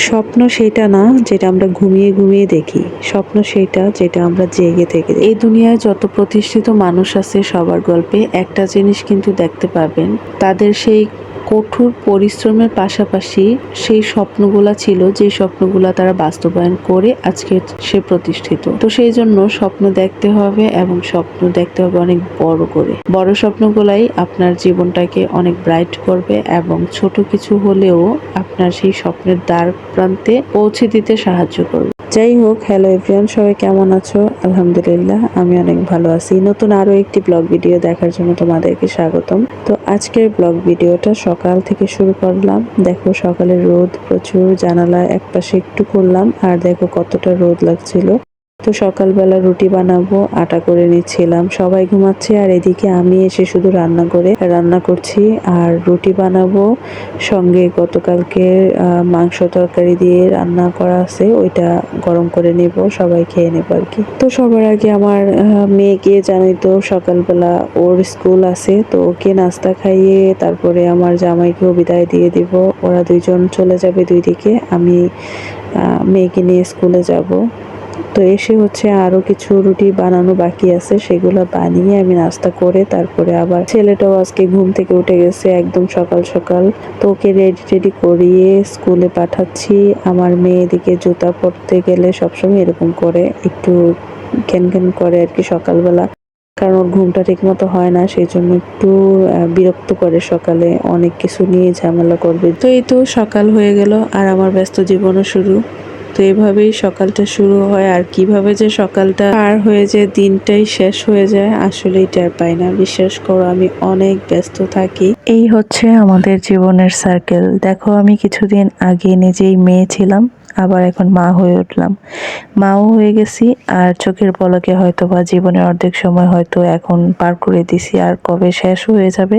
স্বপ্ন সেটা না যেটা আমরা ঘুমিয়ে ঘুমিয়ে দেখি, স্বপ্ন সেটা যেটা আমরা জেগে থেকে দেখি। এই দুনিয়ায় যত প্রতিষ্ঠিত মানুষ আছে সবার গল্পে একটা জিনিস কিন্তু দেখতে পাবেন, তাদের সেই কঠোর পরিশ্রমের পাশাপাশি সেই স্বপ্নগুলা ছিল যে স্বপ্নগুলা তারা বাস্তবায়ন করে আজকে সে প্রতিষ্ঠিত। তো সেই জন্য স্বপ্ন দেখতে হবে এবং স্বপ্ন দেখতে হবে অনেক বড় করে। বড় স্বপ্নগুলাই আপনার জীবনটাকে অনেক ব্রাইট করবে এবং ছোট কিছু হলেও আপনার সেই স্বপ্নের দ্বার প্রান্তে পৌঁছে দিতে সাহায্য করবে। যাই হোক, হ্যালো এভরিওয়ান, সবাই কেমন আছো? আলহামদুলিল্লাহ, আমি অনেক ভালো আছি। নতুন আরো একটি ব্লগ ভিডিও দেখার জন্য তোমাদেরকে স্বাগতম। তো আজকের ব্লগ ভিডিওটা সকাল থেকে শুরু করলাম। দেখো সকালের রোদ প্রচুর, জানালা একপাশে একটু খুললাম আর দেখো কতটা রোদ লাগছিল। তো সকালবেলা রুটি বানাবো, আটা করে নিচ্ছিলাম। সবাই ঘুমাচ্ছে আর এদিকে আমি এসে শুধু রান্না করছি আর রুটি বানাবো। সঙ্গে গতকালকে মাংস তরকারি দিয়ে রান্না করা আছে, ওইটা গরম করে নেব, সবাই খেয়ে নেব আর কি। তো সবার আগে আমার মেয়েকে জানোই তো সকালবেলা ওর স্কুল আছে, তো ওকে নাস্তা খাইয়ে তারপরে আমার জামাইকেও বিদায় দিয়ে দিব। ওরা দুইজন চলে যাবে দুই দিকে, আমি মেয়েকে নিয়ে স্কুলে যাব। তো এসে হচ্ছে আরো কিছু রুটি বানানো বাকি আছে, সেগুলো বানিয়ে আমি নাস্তা করে তারপরে আবার ছেলেটাও আজকে ঘুম থেকে উঠে গেছে একদম সকাল সকাল। তো ওকে রেডি করিয়ে স্কুলে পাঠাচ্ছি। আমার মেয়ে এদিকে জুতা পরতে গেলে সবসময় এরকম করে, একটু ঘ্যান করে আর কি সকালবেলা, কারণ ওর ঘুমটা ঠিক মতো হয় না, সেই জন্য একটু বিরক্ত করে। সকালে অনেক কিছু নিয়ে ঝামেলা করবে। তো এই তো সকাল হয়ে গেল আর আমার ব্যস্ত জীবনও শুরু। তো এভাবেই সকালটা শুরু হয় আর কিভাবে যে সকালটা পার হয়ে যায়, দিনটাই শেষ হয়ে যায় আসলেই টের পাই না। বিশ্বাস করো আমি অনেক ব্যস্ত থাকি। এই হচ্ছে আমাদের জীবনের সার্কেল। দেখো আমি কিছুদিন আগে নিজেই মেয়ে ছিলাম, আবার এখন মা হয়ে উঠলাম, মাও হয়ে গেছি। আর চোখের পলকে হয়তো বা জীবনের অর্ধেক সময় হয়তো এখন পার করে দিছি, আর কবে শেষ হয়ে যাবে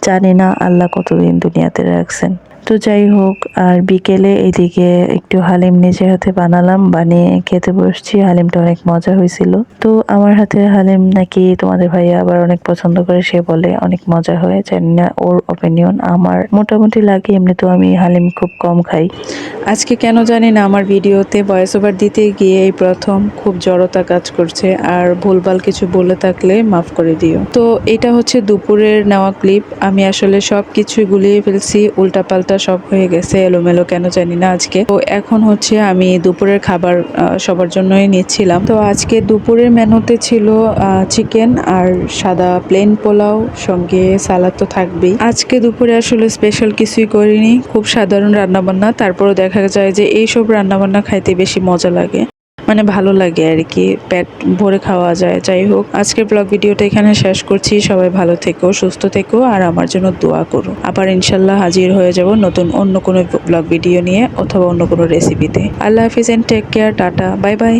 জানি না, আল্লাহ কতদিন দুনিয়াতে রাখছেন। তো যাই হোক, আর বিকেলে এদিকে একটু হালিম নিজের হাতে বানালাম, বানিয়ে খেতে বসছি। হালিমটা অনেক মজা হয়েছিল। তো আমার হাতের হালিম নাকি তোমাদের ভাইয়া আবার অনেক পছন্দ করে, সে বলে অনেক মজা হয়। জানি না ওর অপিনিয়ন, আমার মোটামুটি লাগে। এমনি তো আমি হালিম খুব কম খাই। আজকে কেন জানি না আমার ভিডিওতে ভয়েস ওভার দিতে গিয়ে এই প্রথম খুব জড়তা কাজ করছে, আর ভুলভাল কিছু বলে থাকলে মাফ করে দিও। তো এটা হচ্ছে দুপুরের নেওয়া ক্লিপ। আমি আসলে সব কিছু গুলিয়ে ফেলছি, উল্টাপাল্টা সব হয়ে গেছে, এলোমেলো কেন জানি না আজকে। তো এখন হচ্ছে আমি দুপুরের খাবার সবার জন্যই নিচ্ছিলাম। তো আজকে দুপুরের মেনুতে ছিল চিকেন আর সাদা প্লেন পোলাও, সঙ্গে সালাদ তো থাকবেই। আজকে দুপুরে আসলে স্পেশাল কিছুই করিনি, খুব সাধারণ রান্নাবান্না। তারপরও দেখা যায় যে এইসব রান্নাবান্না খাইতে বেশি মজা লাগে, মানে ভালো লাগে আর কি, পেট ভরে খাওয়া যায়। যাই হোক, আজকের ব্লগ ভিডিওটা এখানে শেষ করছি। সবাই ভালো থেকো, সুস্থ থেকো আর আমার জন্য দোয়া করো। আবার ইনশাল্লাহ হাজির হয়ে যাব নতুন অন্য কোনো ব্লগ ভিডিও নিয়ে অথবা অন্য কোনো রেসিপিতে। আল্লাহ হাফিজ and take care, tata, bye by.